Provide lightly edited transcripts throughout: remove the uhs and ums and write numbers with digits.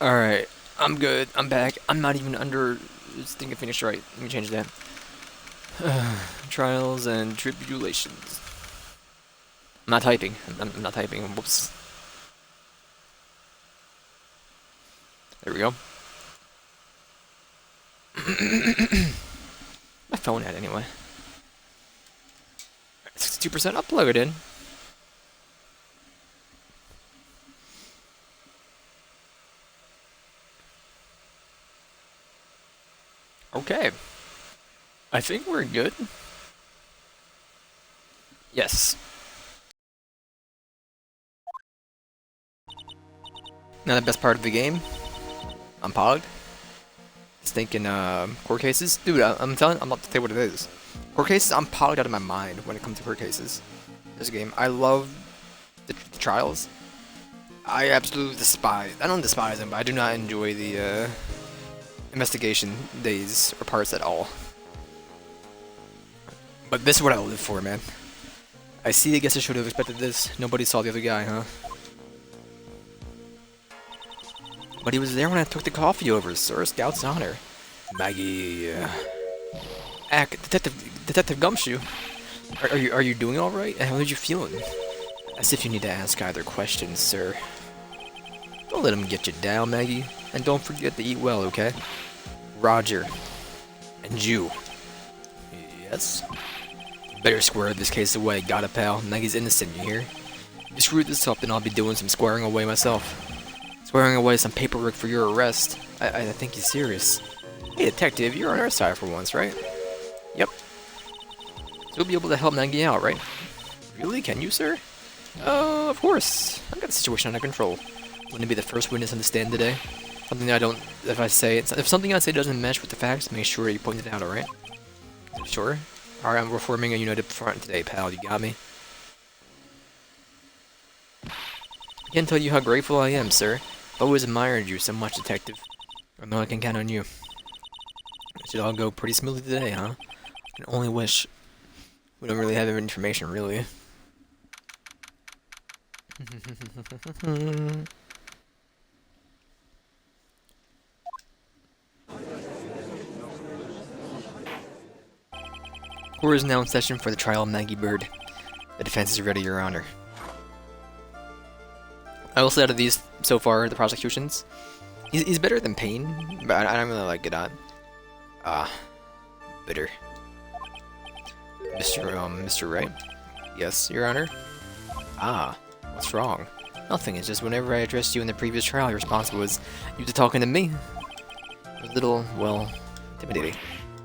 Alright, I'm good. I'm back. I'm not even under this thing finished right. Let me change that. Trials and Tribulations. I'm not typing. I'm not typing. Whoops. There we go. My phone had anyway. 62%. I'll plug it in. Okay. I think we're good. Yes. Now the best part of the game. I'm pogged. Just thinking, court cases. Dude, I'm about to tell you what it is. Court cases, I'm pogged out of my mind when it comes to court cases. This game. I love the trials. I absolutely despise. I don't despise them, but I do not enjoy the investigation days or parts at all. But this is what I live for, man. I see. I guess I should have expected this. Nobody saw the other guy, huh? But he was there when I took the coffee over, sir. Scout's honor. Maggie. Detective Gumshoe. Are you doing all right? How are you feeling? As if you need to ask either questions, sir. Don't let him get you down, Maggie. And don't forget to eat well, okay? Roger. And you. Yes? Better square this case away, got it, pal. Maggie's innocent, you hear? You screw this up, then I'll be doing some squaring away myself. Squaring away some paperwork for your arrest. I think he's serious. Hey, detective, you're on our side for once, right? Yep. So you'll be able to help Maggie out, right? Really? Can you, sir? Of course. I've got the situation under control. Wouldn't be the first witness on the stand today? Something I don't. If something I say doesn't match with the facts, make sure you point it out. All right? Sure. All right. We're forming a united front today, pal. You got me? I can't tell you how grateful I am, sir. I've always admired you so much, detective. I know I can count on you. It should all go pretty smoothly today, huh? I can only wish. We don't really have any information, really. Court is now in session for the trial of Maggie Bird. The defense is ready, Your Honor. I will say out of these, so far, the prosecutions, he's better than Payne, but I don't really like Godot. Bitter. Mr. Wright? Yes, Your Honor? What's wrong? Nothing, it's just whenever I addressed you in the previous trial, your response was, you were talking to me. A little, well, intimidating.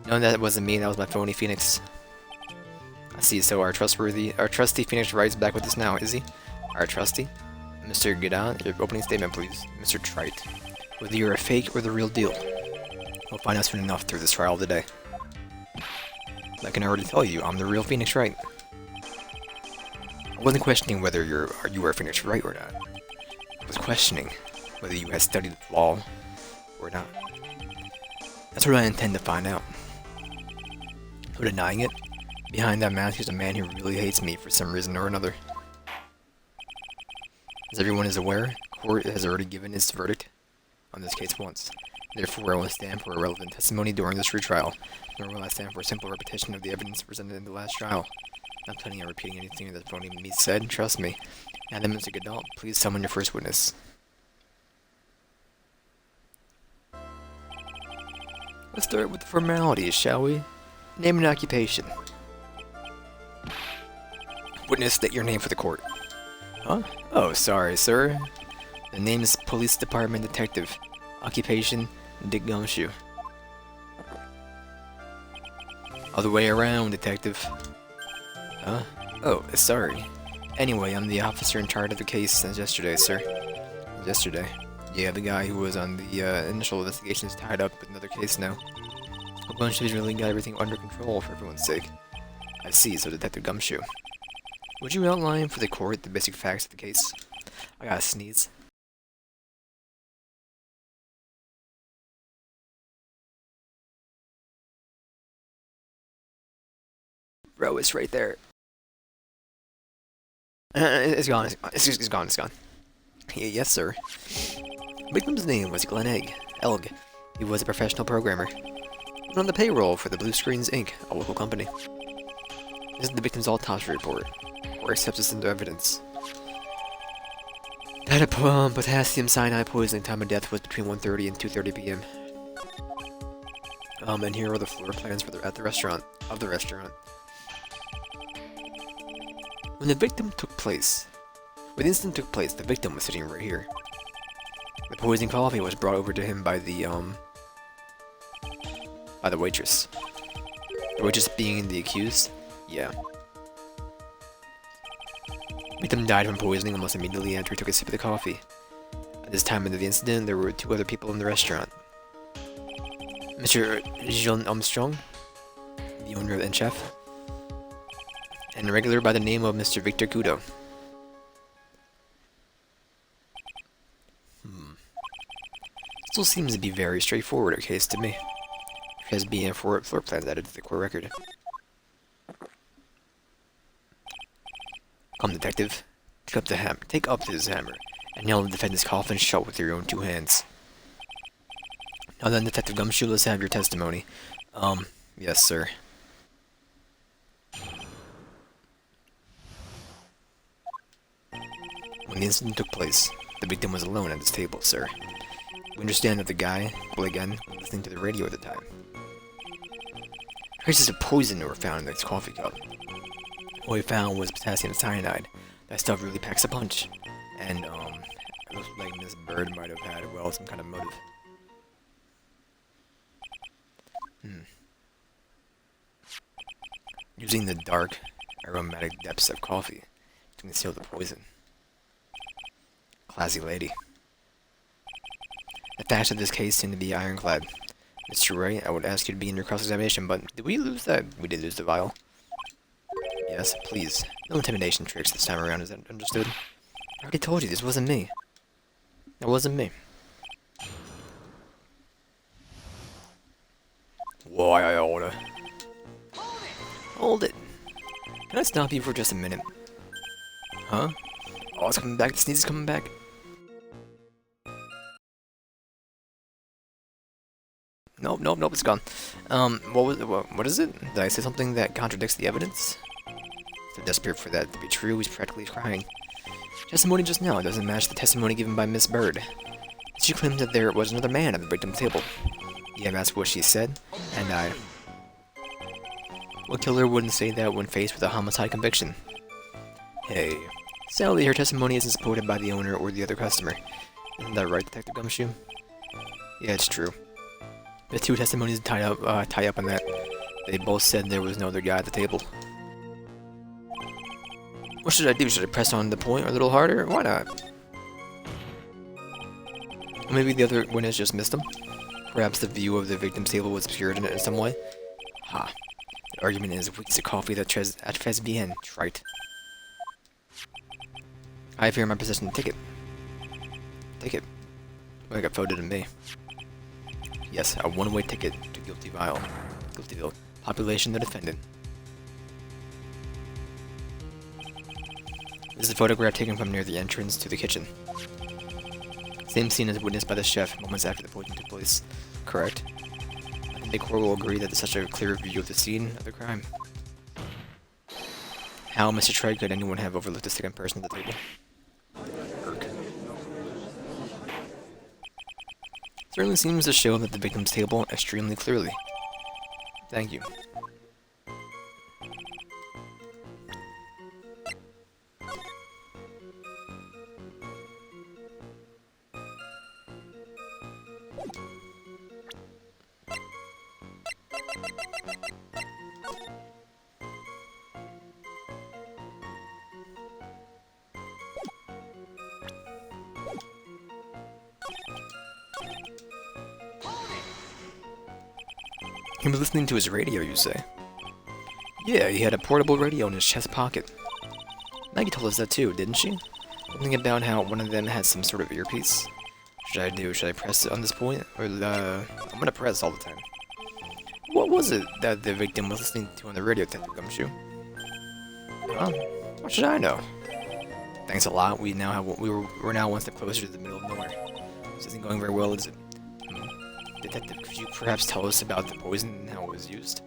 No, that wasn't me, that was my phony Phoenix. I see, so our trusty Phoenix Wright's back with us now, is he? Our trusty? Mr. Godot, your opening statement, please. Mr. Trite. Whether you're a fake or the real deal. We'll find out soon enough through this trial today. I can already tell you, I'm the real Phoenix Wright. I wasn't questioning whether you were a Phoenix Wright or not. I was questioning whether you had studied the law or not. That's what I intend to find out. No denying it, behind that mask is a man who really hates me for some reason or another. As everyone is aware, court has already given its verdict on this case once. Therefore, I will stand for irrelevant testimony during this retrial, nor will I stand for a simple repetition of the evidence presented in the last trial. Not planning on repeating anything that phony me said, trust me. And then, Mr. Godot, please summon your first witness. Let's start with the formalities, shall we? Name and occupation. Witness, state your name for the court. Huh? Oh, sorry, sir. The name is Police Department Detective. Occupation, Dick Gumshoe. Other way around, Detective. Huh? Oh, sorry. Anyway, I'm the officer in charge of the case since yesterday, sir. Yesterday? Yeah, the guy who was on the initial investigation is tied up with another case now. Gumshoe's really got everything under control for everyone's sake. I see, so Detective Gumshoe. Would you outline for the court the basic facts of the case? I gotta sneeze. Bro, it's right there. It's gone. It's gone. Yes, sir. The victim's name was Glenn Elg. He was a professional programmer. On the payroll for the Blue Screens Inc., a local company. This is the victim's autopsy report, or accepts this into evidence. That potassium cyanide poisoning time of death was between 1:30 and 2:30 p.m. And here are the floor plans for the restaurant. When the incident took place, the victim was sitting right here. The poisoned coffee was brought over to him by the waitress. The waitress being the accused? Yeah. The victim died from poisoning almost immediately after he took a sip of the coffee. At this time of the incident, there were 2 other people in the restaurant. Mr. Jean Armstrong, the owner and chef, and a regular by the name of Mr. Victor Kudo. Still seems to be very straightforward a case to me. Has been floor plans added to the court record. Come, detective. Take up this hammer, and nail the defendant's coffin shut with your own 2 hands. Now then, Detective Gumshoe, let's have your testimony. Yes, sir. When the incident took place, the victim was alone at his table, sir. We understand that the guy, was listening to the radio at the time. Traces of poison were found in his coffee cup. What we found was potassium cyanide. That stuff really packs a punch. And, it looks like this bird might have had, well, some kind of motive. Using the dark, aromatic depths of coffee to conceal the poison. Classy lady. The facts of this case seem to be ironclad. Mr. Wright, I would ask you to be in your cross-examination, but did we lose that? We did lose the vial. Yes, please. No intimidation tricks this time around, is that understood? I already told you, this wasn't me. It wasn't me. Why, I oughta. Hold it. Can I stop you for just a minute? Huh? Oh, it's coming back. The sneeze is coming back. Nope, it's gone. What is it? Did I say something that contradicts the evidence? So desperate for that to be true, he's practically crying. Testimony just now doesn't match the testimony given by Miss Bird. She claimed that there was another man at the victim's table. Yeah, that's what she said, and I... What killer wouldn't say that when faced with a homicide conviction? Hey. Sadly, her testimony isn't supported by the owner or the other customer. Isn't that right, Detective Gumshoe? Yeah, it's true. The 2 testimonies tie up on that. They both said there was no other guy at the table. What should I do? Should I press on the point a little harder? Why not? Or maybe the other witness just missed him? Perhaps the view of the victim's table was obscured in some way? Ha. The argument is, we use a coffee that très bien, Wright. I have here in my possession. Take it. Take it. Well, I got voted in me. Yes, a one-way ticket to Guiltyville. Population the defendant. This is a photograph taken from near the entrance to the kitchen. Same scene as witnessed by the chef moments after the poisoning took place. Correct. I think the court will agree that there's such a clear view of the scene of the crime. How, Mr. Trey, could anyone have overlooked the second person at the table? Certainly seems to show that the victim's table extremely clearly. Thank you. He was listening to his radio, you say? Yeah, he had a portable radio in his chest pocket. Maggie told us that too, didn't she? Something about how one of them had some sort of earpiece. What should I do? Should I press it on this point? Or, I'm gonna press all the time. What was it that the victim was listening to on the radio, Detective Gumshoe? What should I know? Thanks a lot. We're now one step closer to the middle of nowhere. This isn't going very well, is it? Detective, could you perhaps tell us about the poison and how it was used?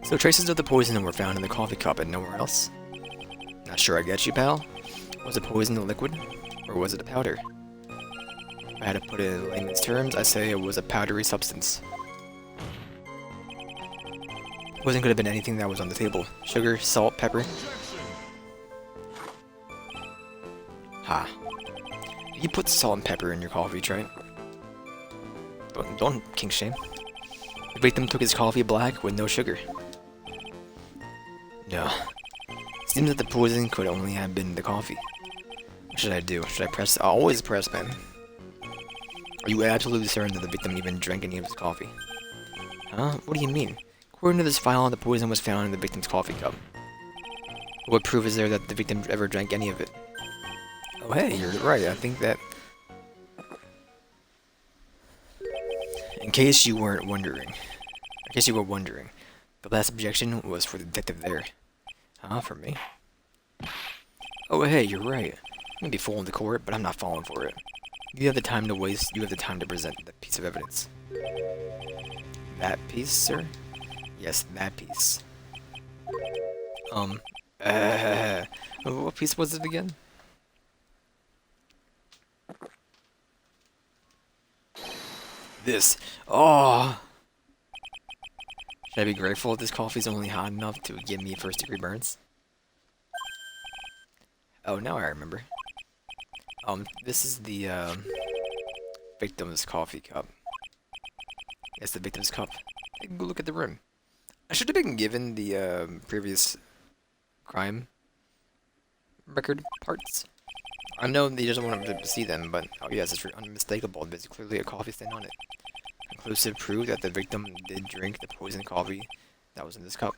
So traces of the poison were found in the coffee cup and nowhere else. Not sure I get you, pal. Was the poison a liquid, or was it a powder? If I had to put it in layman's terms, I'd say it was a powdery substance. Poison could have been anything that was on the table. Sugar, salt, pepper. Ha. You put salt and pepper in your coffee, right? Don't kink shame. The victim took his coffee black with no sugar. No. Seems that the poison could only have been the coffee. What should I do? Should I press? I'll always press, man. Are you absolutely certain that the victim even drank any of his coffee? Huh? What do you mean? According to this file, the poison was found in the victim's coffee cup. What proof is there that the victim ever drank any of it? Oh hey, you're right, I think that... In case you were wondering, the last objection was for the detective there. Huh, for me? Oh hey, you're right. I may be fooling the court, but I'm not falling for it. You have the time to waste, you have the time to present that piece of evidence. That piece, sir? Yes, that piece. What piece was it again? This. Oh! Should I be grateful this coffee's only hot enough to give me first-degree burns? Oh, now I remember. This is the, victim's coffee cup. Yes, the victim's cup. Go look at the rim. I should have been given the, previous crime record parts. I know he doesn't want him to see them, but oh yes, it's unmistakable. There's clearly a coffee stain on it. Conclusive proof that the victim did drink the poisoned coffee that was in this cup.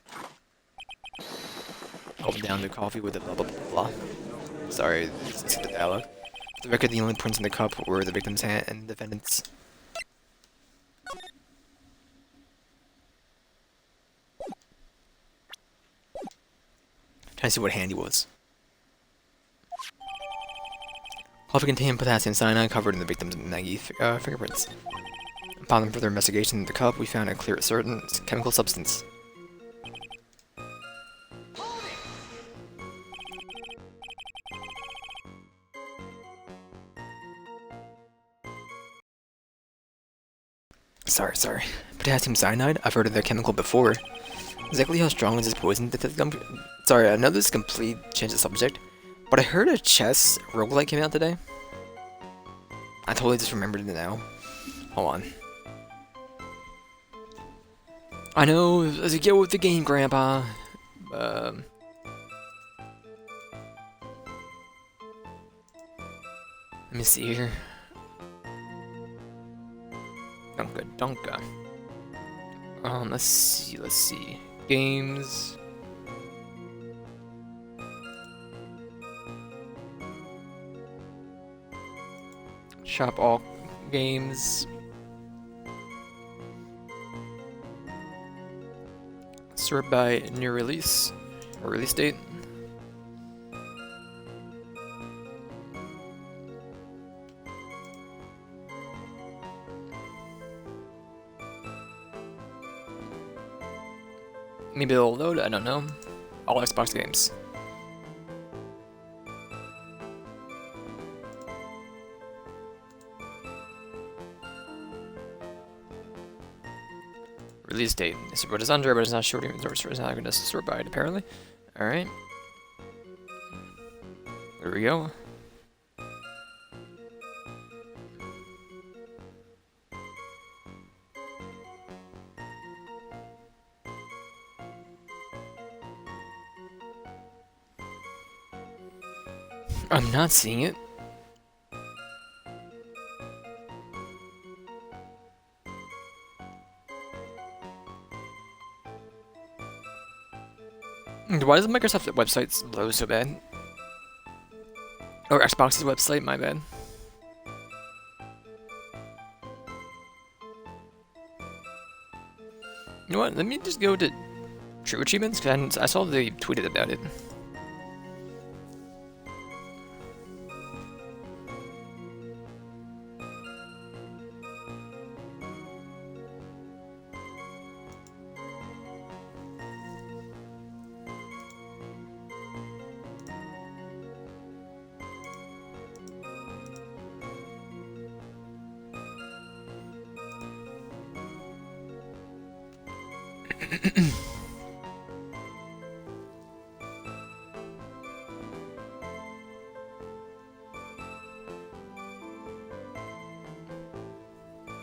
Gulp down the coffee with a blah blah blah blah. Sorry, this is the dialogue. For the record, the only prints in the cup were the victim's hand and the defendant's. Trying to see what hand he was. Coffee contained potassium cyanide covered in the victim's Maggie fingerprints. Upon further investigation in the cup, we found a clear certain chemical substance. Sorry. Potassium cyanide? I've heard of that chemical before. Exactly how strong is this poison? Sorry, I know this is complete change of subject, but I heard a chess roguelike came out today. I totally just remembered it now. Hold on. I know, as you get with the game, Grandpa. Let me see here. Donka. Let's see. Games. Shop all games. Sort by new release or release date. Maybe it'll load, I don't know. All Xbox games. Release date. This is what is under, but it's not sure. It's not going to sort by it, apparently. Alright. There we go. I'm not seeing it. Why does Microsoft's website load so bad? Or Xbox's website, my bad. You know what, let me just go to True Achievements, because I saw they tweeted about it.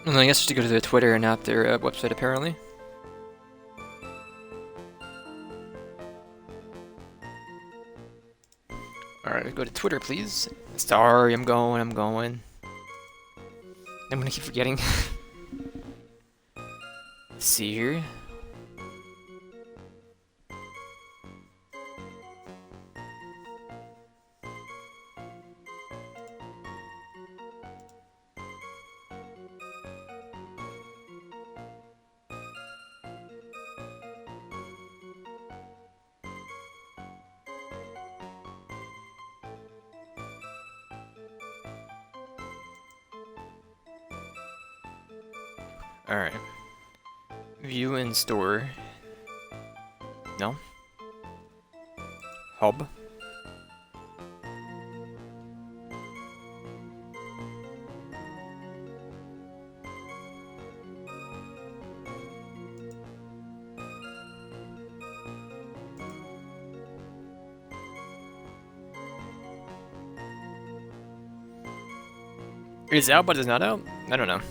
Well, I guess just to go to their Twitter and not their website, apparently. Alright, go to Twitter, please. Sorry, I'm going. I'm gonna keep forgetting. Let's see here. Alright. View in store. No. Hub. It is out, but it's not out? I don't know.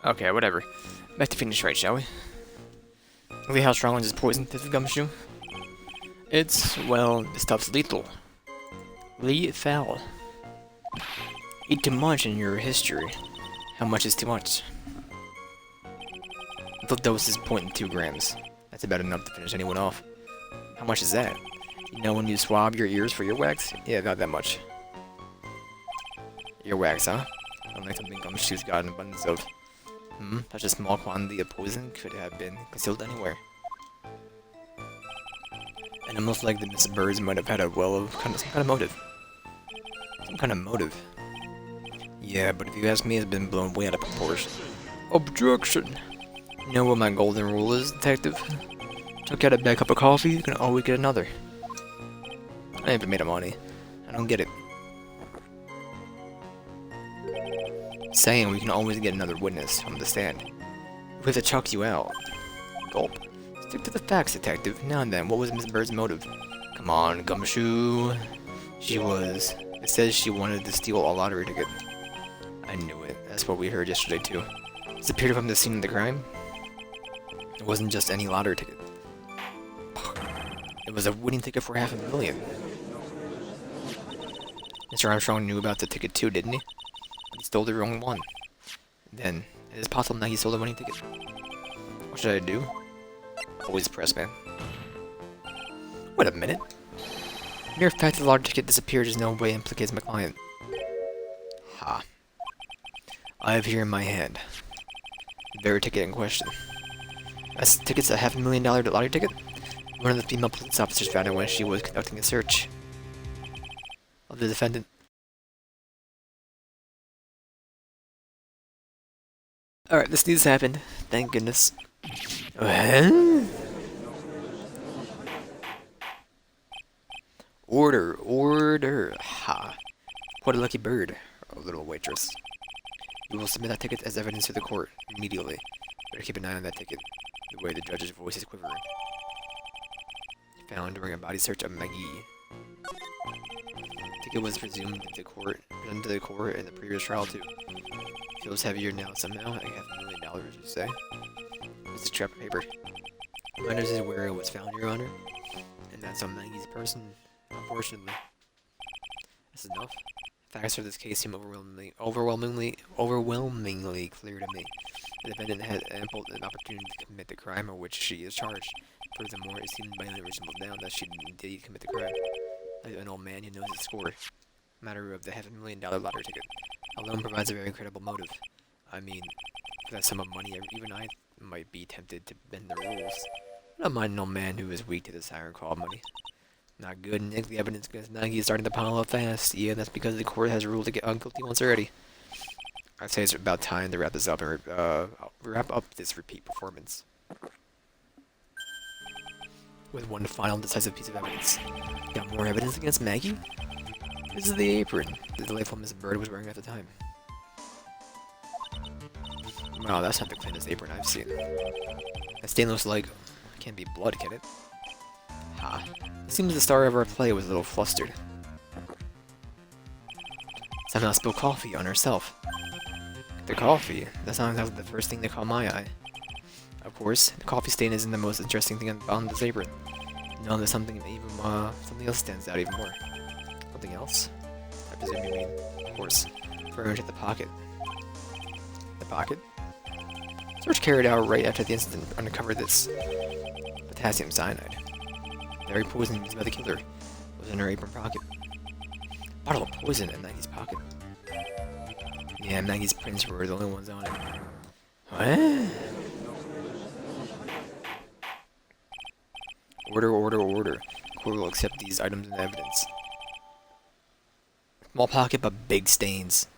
Okay, whatever. Back to finish right, shall we? Look at how strong this poison this gumshoe. It's, well, this stuff's lethal. Lethal. Eat too much in your history. How much is too much? The dose is 0.2 grams. That's about enough to finish anyone off. How much is that? You know when you swab your ears for earwax? Yeah, not that much. Earwax, huh? Unlike something gumshoes got an abundance of. Such a small quantity of poison could have been concealed anywhere. And almost like the Mrs. Birds might have had a some kind of motive. Some kind of motive. Yeah, but if you ask me, it's been blown way out of proportion. Objection! You know what my golden rule is, detective? Took out a bad cup of coffee, you can always get another. I never made of money. I don't get it. Saying we can always get another witness from the stand. We have to chuck you out. Gulp. Stick to the facts, detective. Now and then, what was Miss Bird's motive? Come on, Gumshoe. It says she wanted to steal a lottery ticket. I knew it. That's what we heard yesterday, too. Disappeared from the scene of the crime? It wasn't just any lottery ticket. It was a winning ticket for $500,000. Mr. Armstrong knew about the ticket too, didn't he? He stole the wrong one. Then, it is possible that he stole the winning ticket. What should I do? Always press, man. Wait a minute. The mere fact that the lottery ticket disappeared is no way implicates my client. Ha. I have here in my hand the very ticket in question. This ticket's a $500,000 lottery ticket. One of the female police officers found it when she was conducting a search of the defendant. Alright, this news happened. Thank goodness. Order. Ha. What a lucky bird, oh, little waitress. You will submit that ticket as evidence to the court immediately. Better keep an eye on that ticket. The way the judge's voice is quivering. Found during a body search of Maggie. Ticket was presumed to the court in the previous trial too. Feels heavier now somehow. I have $1,000,000, you say? It's a trap paper. Miners is where it was found, Your Honor. And that's on Maggie's person, unfortunately. That's enough. Facts of this case seem overwhelmingly clear to me. The defendant had ample opportunity to commit the crime of which she is charged. Furthermore, it seemed by unreasonable doubt that she did indeed commit the crime. Like an old man who knows his score. Matter of the $500,000 lottery ticket alone provides a very credible motive. I mean, For that sum of money, even I might be tempted to bend the rules. I don't mind no man who is weak to this iron claw money. Not good, Nick. The evidence against Nagi is starting to pile up fast. Yeah, that's because the court has ruled to get guilty once already. I'd say it's about time to wrap this up and wrap up this repeat performance with one final decisive piece of evidence. Got more evidence against Maggie? This is the apron the delightful Miss Bird was wearing at the time. Wow, that's not the cleanest apron I've seen. That stain looks like... can't be blood, can it? Ha. It seems the star of our play was a little flustered. Somehow spilled coffee on herself. The coffee? That's not exactly the first thing that caught my eye. Of course, the coffee stain isn't the most interesting thing on this apron. No, there's something even something else stands out even more. Something else? I presume you mean, of course, referring to the pocket. The pocket? Search carried out right after the incident uncovered this potassium cyanide. The very poison used by the killer was in her apron pocket. Bottle of poison in Maggie's pocket. Yeah, Maggie's prints were the only ones on it. What? Order, order, order. Court will accept these items as evidence. Small pocket, but big stains.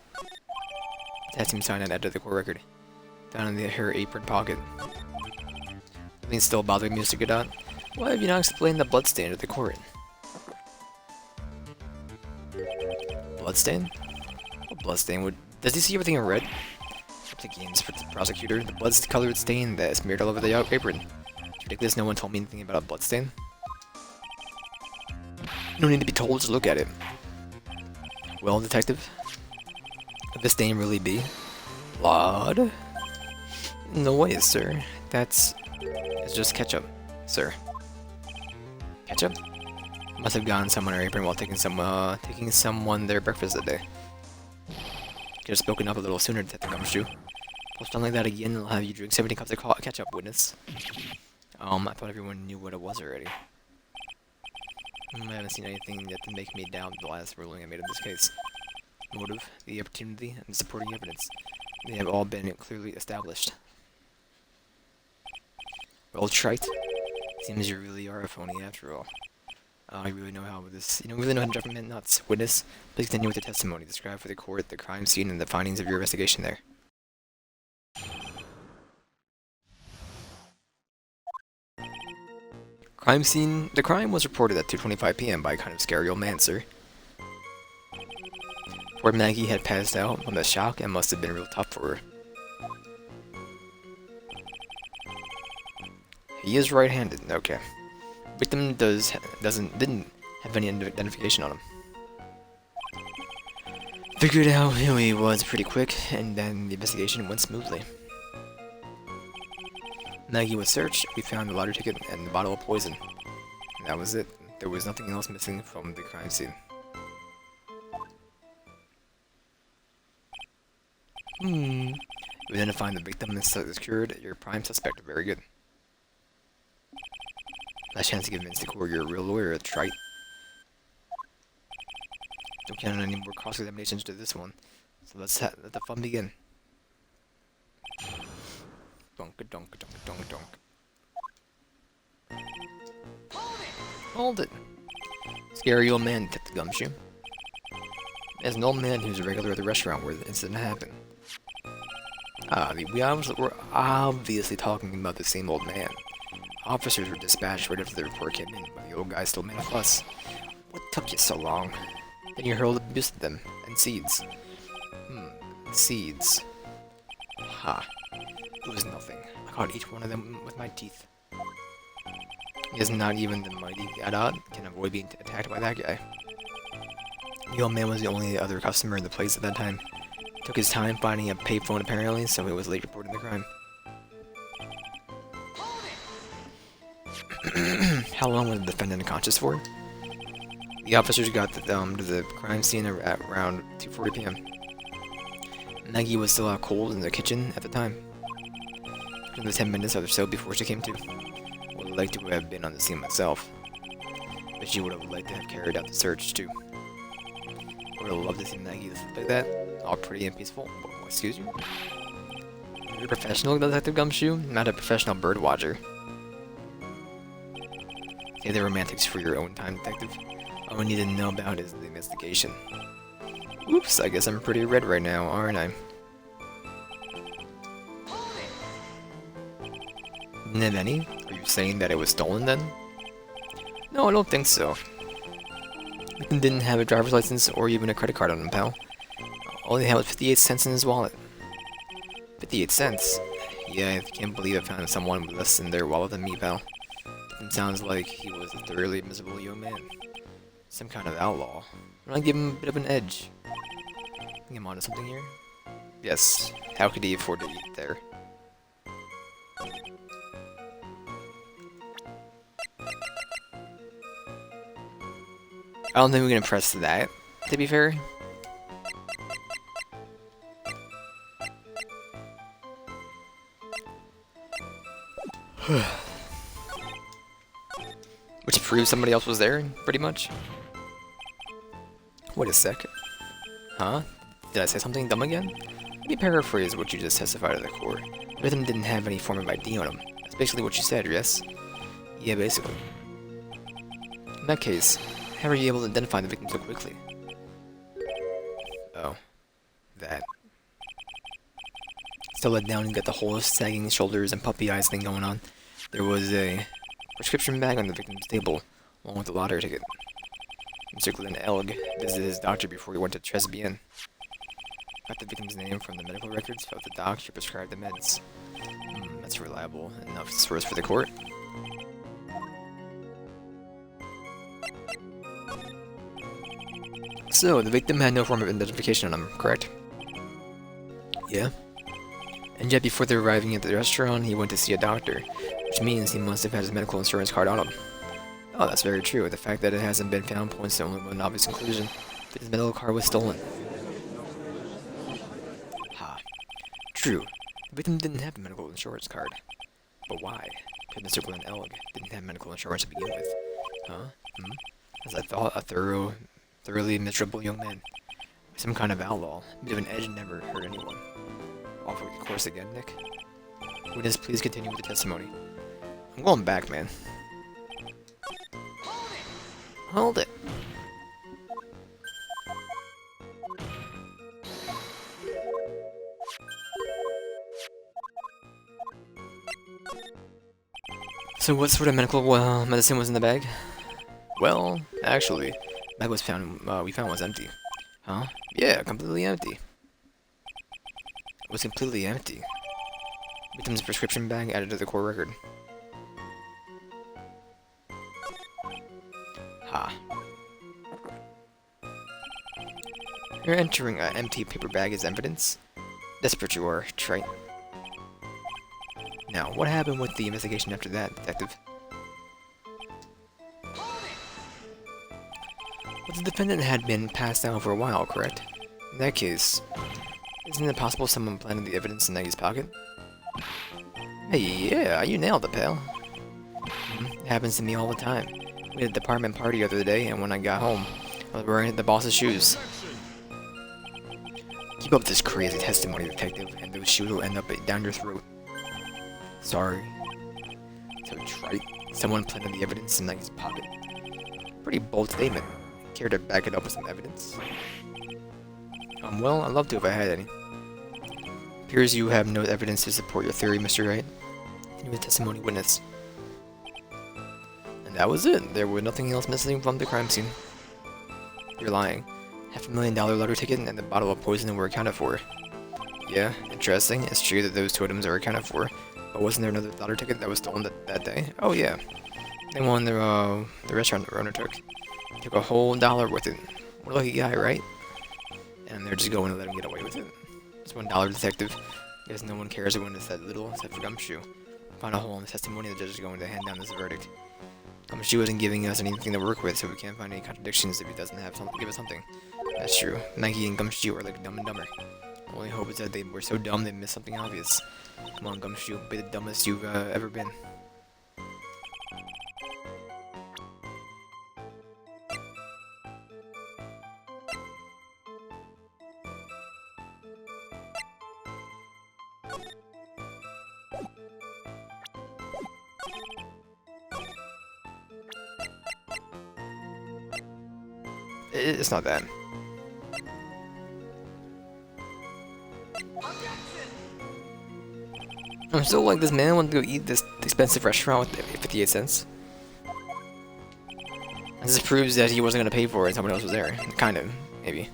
Potassium cyanide added to the court record. Found in her apron pocket. Something still bothering me, Mr. Godot. Why have you not explained the bloodstain to the court? Bloodstain? What bloodstain? Does he see everything in red? Up the games for the prosecutor. The blood-colored stain that is smeared all over the apron. It's ridiculous no one told me anything about a bloodstain. You don't need to be told to look at it. Well, detective? Could this stain really be blood? No way, sir. It's just ketchup, sir. Ketchup? Must have gotten someone her apron while taking someone their breakfast that day. Could have spoken up a little sooner, Detective Gumshoe. Post on like that again, and I'll have you drink 70 cups of ketchup, witness. I thought everyone knew what it was already. I haven't seen anything that can make me doubt the last ruling I made in this case. Motive, the opportunity, and supporting evidence. They have all been clearly established. Well, Trite, seems you really are a phony after all. I really know how this. You don't really know how to judgment nuts. Witness, please continue with the testimony. Describe for the court the crime scene and the findings of your investigation there. Crime scene. The crime was reported at 2:25 p.m. by a kind of scary old man, sir. Poor Maggie had passed out from the shock and must have been real tough for her. He is right-handed. Okay. Victim didn't have any identification on him. Figured out who he was pretty quick, and then the investigation went smoothly. Maggie was searched. We found the lottery ticket and the bottle of poison. And that was it. There was nothing else missing from the crime scene. We identified the victim and secured your prime suspect. Very good. Last chance to convince the court you're a real lawyer, Trite. Don't count on any more cross-examinations to this one. So let the fun begin. Donk-a-donk-a-donk-a-donk-a-donk. Hold it! Scary old man, Detective Gumshoe. There's an old man who's a regular at the restaurant where the incident happened. We're obviously talking about the same old man. Officers were dispatched right after the report came in, but the old guy still made a fuss. What took you so long? Then you hurled abuse at them, and seeds. Seeds. Ha. It was nothing. I caught each one of them with my teeth. Because not even the mighty Gadot can avoid being attacked by that guy. The old man was the only other customer in the place at that time. Took his time finding a payphone apparently, so he was late reporting the crime. How long was the defendant unconscious for? The officers got to the crime scene at around 2:40 p.m. Maggie was still out cold in the kitchen at the time. Another 10 minutes or so before she came to. Would have liked to have been on the scene myself, but she would have liked to have carried out the search too. Would have loved to see Maggie like that, all pretty and peaceful. Excuse you? You're a professional Detective Gumshoe, not a professional bird watcher. Save the romantics for your own time, Detective. All we need to know about is the investigation. Oops, I guess I'm pretty red right now, aren't I? Didn't have any? Are you saying that it was stolen then? No, I don't think so. Ethan didn't have a driver's license or even a credit card on him, pal. All he had was 58 cents in his wallet. 58 cents? Yeah, I can't believe I found someone with less in their wallet than me, pal. It sounds like he was a thoroughly miserable young man. Some kind of outlaw. I'm gonna give him a bit of an edge. Think I'm onto something here? Yes. How could he afford to eat there? I don't think we can press that, to be fair. Which proves somebody else was there, pretty much. Wait a sec. Huh? Did I say something dumb again? Let me paraphrase what you just testified to the court. The victim didn't have any form of ID on him. That's basically what you said, yes? Yeah, basically. In that case, how were you able to identify the victim so quickly? Oh. That. Still let down and got the whole sagging shoulders and puppy eyes thing going on. There was a prescription bag on the victim's table, along with the lottery ticket. Mr. Glenn Elg visited his doctor before he went to Tribulations. Got the victim's name from the medical records, felt the doctor prescribed the meds. That's reliable enough source for the court. So, the victim had no form of identification on him, correct? Yeah. And yet before they're arriving at the restaurant, he went to see a doctor, which means he must have had his medical insurance card on him. Oh, that's very true. The fact that it hasn't been found points to only one obvious conclusion, that his medical card was stolen. Ha. True. The victim didn't have a medical insurance card. But why? Because Mr. Glenn Elg didn't have medical insurance to begin with. Huh? As I thought, a thoroughly miserable young man. Some kind of outlaw. A bit of an edge never hurt anyone. Off the course again, Nick. Witness, please continue with the testimony. I'm going back, man. Hold it. So what sort of medical medicine was in the bag? Well, actually, the bag was found, we found was empty. Huh? Yeah, completely empty. It was completely empty. Victim's prescription bag added to the court record. Ha. You're entering an empty paper bag as evidence? Desperate you are, Wright. Now, what happened with the investigation after that, Detective? Well, the defendant had been passed out for a while, correct? In that case, isn't it possible someone planted the evidence in Nagy's pocket? Hey, yeah, you nailed it, pal. It happens to me all the time. We had a department party the other day, and when I got home, I was wearing the boss's shoes. Keep up this crazy testimony, Detective, and those shoes will end up down your throat. Sorry. So, Wright, someone planted the evidence in Nagy's pocket. Pretty bold statement. Care to back it up with some evidence? Well, I'd love to if I had any. Appears you have no evidence to support your theory, Mr. Wright. You were a testimony witness. And that was it. There was nothing else missing from the crime scene. You're lying. $500,000 lottery ticket and the bottle of poison were accounted for. Yeah, interesting. It's true that those two items are accounted for. But wasn't there another lottery ticket that was stolen that day? Oh yeah. The one the restaurant owner took. He took a whole dollar with it. What a lucky guy, right? And they're just going to let him get away with it. It's $1 detective. Guess no one cares when it's that little, except for Gumshoe. Found a hole in the testimony, the judge is going to hand down this verdict. Gumshoe isn't giving us anything to work with, so we can't find any contradictions if he doesn't have something, give us something. That's true. Nike and Gumshoe are like Dumb and Dumber. The only hope is that they were so dumb they missed something obvious. Come on, Gumshoe, be the dumbest you've ever been. It's not that. I'm still like, this man wanted to go eat this expensive restaurant with 58 cents. This proves that he wasn't gonna pay for it and someone else was there. Kind of, maybe.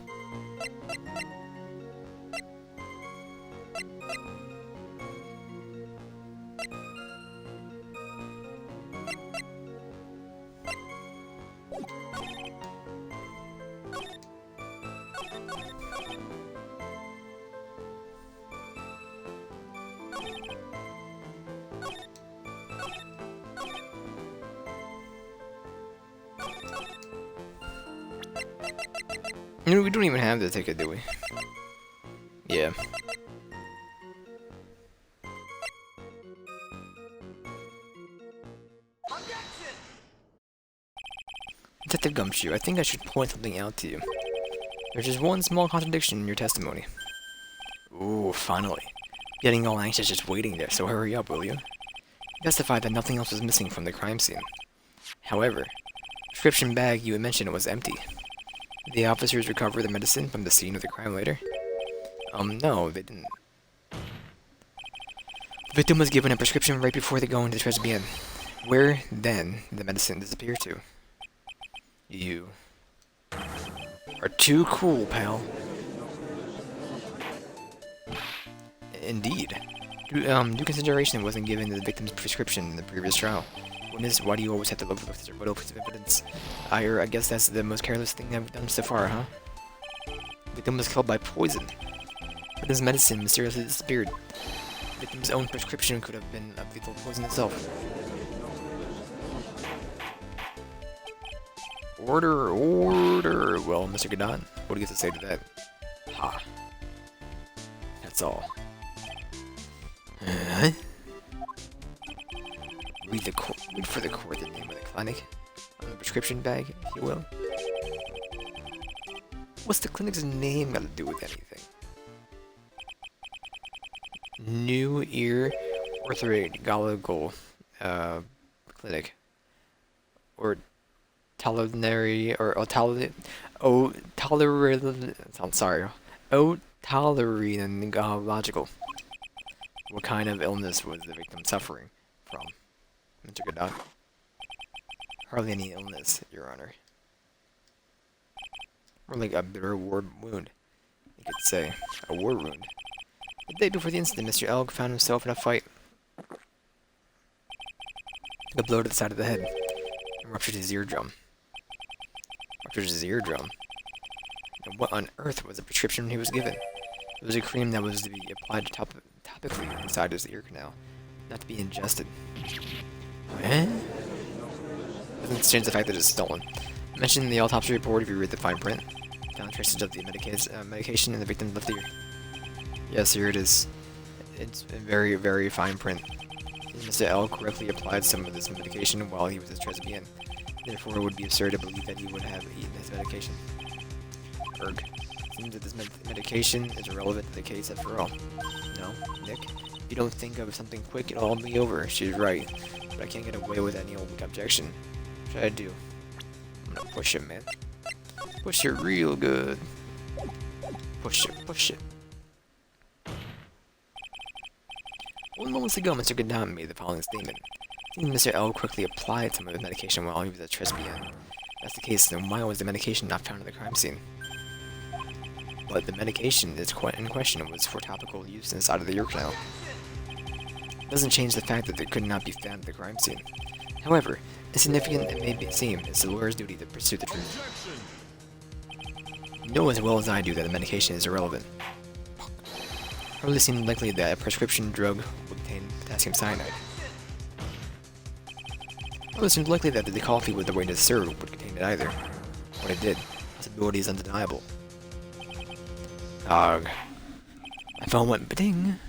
You know, we don't even have the ticket, do we? Yeah. Detective Gumshoe, I think I should point something out to you. There's just one small contradiction in your testimony. Ooh, finally. Getting all anxious just waiting there, so hurry up, will you? You testified that nothing else was missing from the crime scene. However, the prescription bag you had mentioned was empty. Did the officers recover the medicine from the scene of the crime later? No, they didn't. The victim was given a prescription right before they go into the Tribulations. Where, then, did the medicine disappear to? You are too cool, pal. Indeed. Due consideration wasn't given to the victim's prescription in the previous trial. Witness, why do you always have to look with rebuttal piece of evidence? I guess that's the most careless thing I've done so far, huh? The victim was killed by poison. But his medicine mysteriously disappeared. The victim's own prescription could have been a lethal poison itself. Order, order! Well, Mr. Godot, what do you have to say to that? Ha. That's all. Huh? Read for the court the name of the clinic on the prescription bag, if you will. What's the clinic's name got to do with anything? New Ear Orthodontological Clinic, or Tolerary, or Otolaryngological. What kind of illness was the victim suffering from, Mr. Godot? Hardly any illness, Your Honor. More like a bitter war wound. You could say, a war wound. The day before the incident, Mr. Elk found himself in a fight. A blow to the side of the head and ruptured his eardrum. And what on earth was the prescription he was given? It was a cream that was to be applied topically inside his ear canal, not to be ingested. Eh? Doesn't change the fact that it's stolen. Mentioned in the autopsy report, if you read the fine print, found traces of the medication in the victim's left ear. Yes, here it is. It's a very, very fine print. Mr. L correctly applied some of this medication while he was at Tribulations. Therefore, it would be absurd to believe that he would have eaten his medication. Erg. Seems that this medication is irrelevant to the case after all. No, Nick? If you don't think of something quick, it'll all be over. She's right. But I can't get away with any old objection. What should I do? I'm gonna push it, man. Push it real good. Push it, push it. Only moments ago, Mr. Godot made the following statement. Mr. L quickly applied some of the medication while he was at Tribulations. That's the case, then why was the medication not found at the crime scene? But the medication that's in question was for topical use inside of the ear canal. It doesn't change the fact that it could not be found at the crime scene. However, insignificant it may seem, it's the lawyer's duty to pursue the truth. You know as well as I do that the medication is irrelevant. It hardly seemed likely that a prescription drug would contain potassium cyanide. It hardly seemed likely that the coffee with the way it served would contain it either. When it did, possibility is undeniable. Ugh. My phone went ba-ding.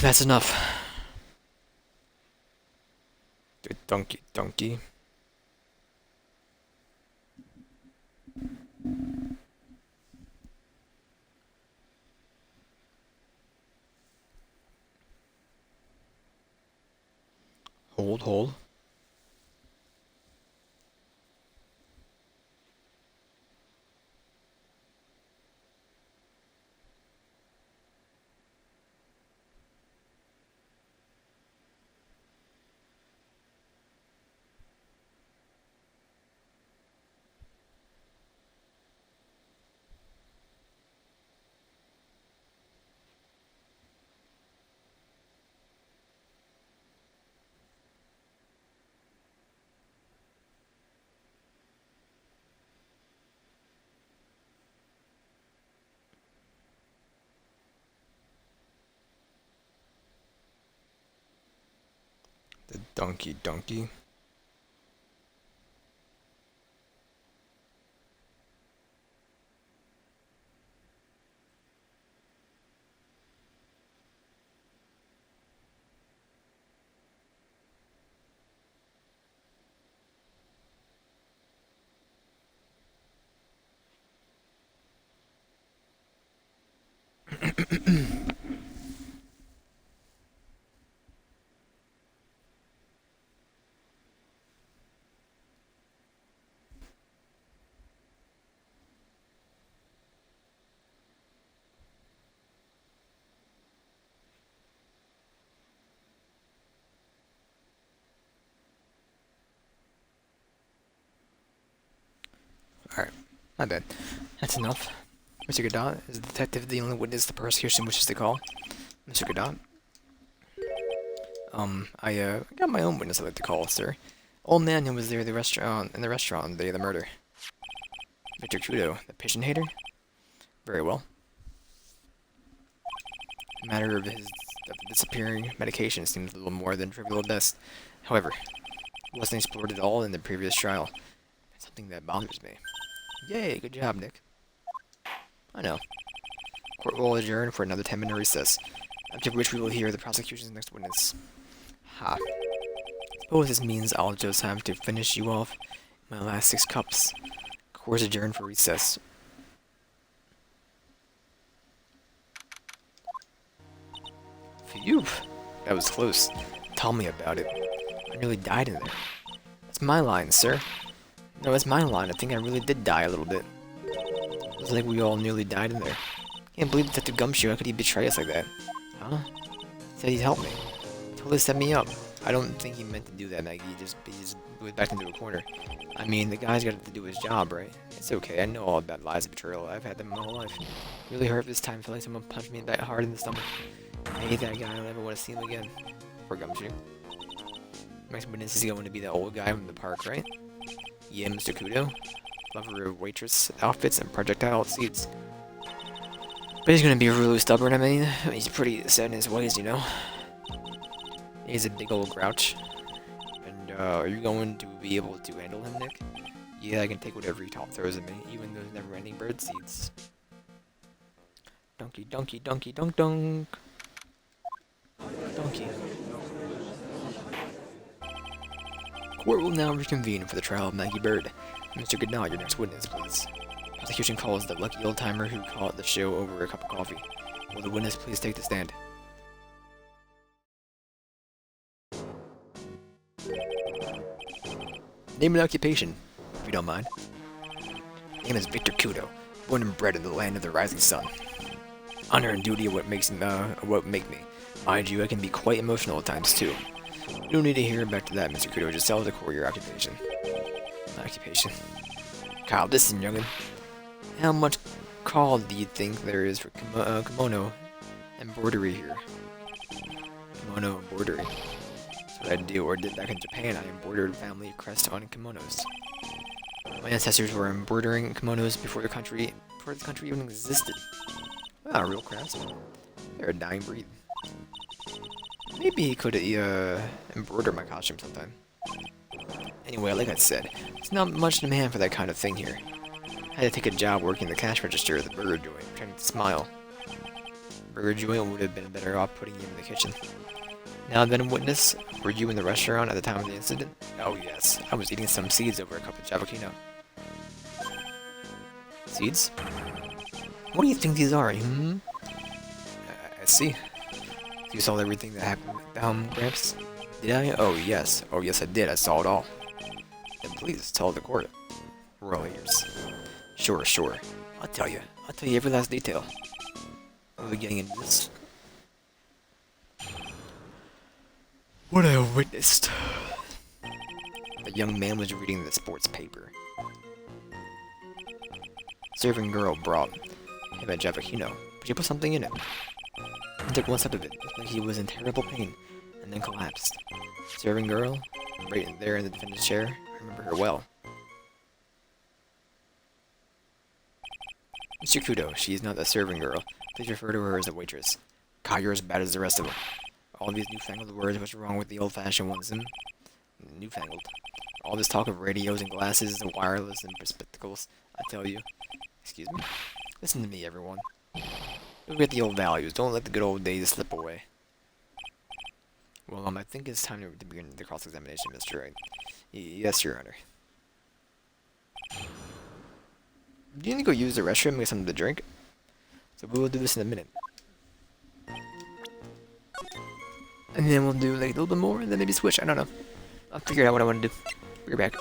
That's enough. Donkey. Hold. Donkey, donkey. Alright, my bad. That's enough. Mr. Godot, is the detective the only witness the prosecution wishes to call? Mr. Godot? I got my own witness I'd like to call, sir. Old man who was there in the restaurant on the day of the murder. Victor Kudo, the patient hater? Very well. The matter of his disappearing medication seems a little more than trivial at best. However, it wasn't explored at all in the previous trial. It's something that bothers me. Yay, good job, Nick. I know. Court will adjourn for another 10-minute recess, after which we will hear the prosecution's next witness. Ha. Suppose this means I'll just have to finish you off my last 6 cups. Court's adjourned for recess. Phew. That was close. Tell me about it. I nearly died in there. That's my line, sir. No, that's my line. I think I really did die a little bit. It was like we all nearly died in there. Can't believe Detective Gumshoe. How could he betray us like that? Huh? He said he'd help me. Totally set me up. I don't think he meant to do that, Maggie. He just was backed into a corner. I mean, the guy's got to do his job, right? It's okay. I know all about lies and betrayal. I've had them my whole life. Really hurt this time. Felt like someone punched me that hard in the stomach. I hate that guy. I don't ever want to see him again. Poor Gumshoe. Next witness is going to be that old guy from the park, right? Yeah, Mr. Kudo. Lover of waitress outfits and projectile seats. But he's gonna be really stubborn, I mean. He's pretty set in his ways, you know. He's a big old grouch. And, are you going to be able to handle him, Nick? Yeah, I can take whatever he throws at me, even those never-ending bird seeds. Donkey, donkey, donkey, dunk, dunk. Donkey. Court will now reconvene for the trial of Maggie Bird. Mr. Goodnight, your next witness, please. Prosecution calls the lucky old-timer who caught the show over a cup of coffee. Will the witness please take the stand? Name and occupation, if you don't mind. Name is Victor Kudo, born and bred in the land of the rising sun. Honor and duty are what make me. Mind you, I can be quite emotional at times too. You don't need to hear back to that, Mr. Kudo. Just tell the court your occupation. Occupation. Kyle, listen, youngin. How much call do you think there is for kimono embroidery here? Kimono embroidery. That's what I do, or did back in Japan. I embroidered family crest on kimonos. My ancestors were embroidering kimonos before the country even existed. Wow, real craftsmen. They're a dying breed. Maybe he could embroider my costume sometime. Anyway, like I said, it's not much demand for that kind of thing here. I had to take a job working the cash register at the burger joint, trying to smile. Burger joint would have been better off putting you in the kitchen. Now then, witness, were you in the restaurant at the time of the incident? Oh yes, I was eating some seeds over a cup of javocino. Seeds? What do you think these are, hmm? I see. You saw everything that happened, Gramps? Did I? Oh yes I did, I saw it all. Then please, tell the court. We're all ears. Sure. I'll tell you every last detail. We'll be getting into this. What I witnessed. The young man was reading the sports paper. Serving girl brought him a javocino, but she put something in it. He took one sip of it, like he was in terrible pain, and then collapsed. Serving girl, right there in the defendant's chair, I remember her well. Mr. Kudo, she is not a serving girl. Please refer to her as a waitress. God, you're as bad as the rest of them. All these newfangled words, what's wrong with the old-fashioned ones? Newfangled. All this talk of radios and glasses and wireless and spectacles, I tell you. Excuse me? Listen to me, everyone. Look at the old values. Don't let the good old days slip away. Well, I think it's time to begin the cross-examination, Mr. Wright. Yes, Your Honor. Do you need to go use the restroom and get something to drink? So we will do this in a minute. And then we'll do like a little bit more, and then maybe switch. I don't know. I'll figure out what I want to do. Be right back.